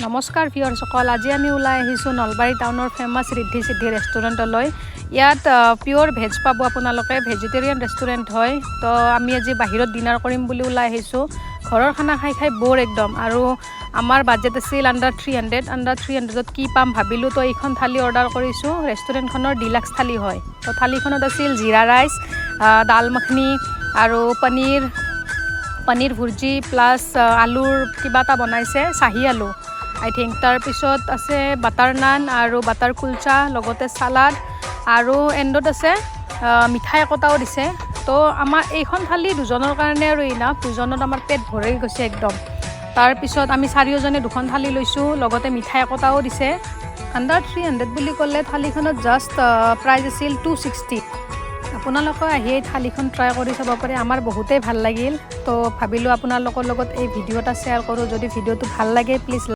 নমস্কাৰ ভিউৱাৰসকল, আজি আমি ওলাই আহিছোঁ নলবাৰী টাউনৰ ফেমাছ ৰিদ্ধি সিদ্ধি ৰেষ্টুৰেণ্টলৈ। ইয়াত পিয়'ৰ ভেজ পাব আপোনালোকে, ভেজিটেৰিয়ান ৰেষ্টুৰেণ্ট হয়। তো আমি আজি বাহিৰত ডিনাৰ কৰিম বুলি ওলাই আহিছোঁ। ঘৰৰ খানা খাই খাই বৰ একদম, আৰু আমাৰ বাজেট আছিল আণ্ডাৰ 300ত কি পাম ভাবিলোঁ। তো এইখন থালি অৰ্ডাৰ কৰিছোঁ। ৰেষ্টুৰেণ্টখনৰ ডিলাক্স থালি হয়। তো থালিখনত আছিল জিৰা ৰাইচ, দাল মাখনি আৰু পনীৰ ভুৰ্জি প্লাছ আলুৰ কিবা এটা বনাইছে, চাহী আলু আই থিংক। তাৰপিছত আছে বাটাৰ নান আৰু বাটাৰ কুলচা, লগতে চালাড, আৰু এণ্ডত আছে মিঠাই একোটাও দিছে। তো আমাৰ এইখন থালি দুজনৰ কাৰণে আৰু ইনাফ, দুজনত আমাৰ পেট ভৰি গৈছে একদম। তাৰপিছত আমি চাৰিওজনে দুখন থালি লৈছোঁ, লগতে মিঠাই একোটাও দিছে। আণ্ডাৰ 300 বুলি ক'লে থালিখনত জাষ্ট প্ৰাইচ আছিল 260। আপোনালোকে আহি এই থালিখন ট্ৰাই কৰি চাব পাৰে, আমাৰ বহুতেই ভাল লাগিল। তো ভাবিলোঁ আপোনালোকৰ লগত এই ভিডিঅ' এটা শ্বেয়াৰ কৰোঁ। যদি ভিডিঅ'টো ভাল লাগে প্লিজ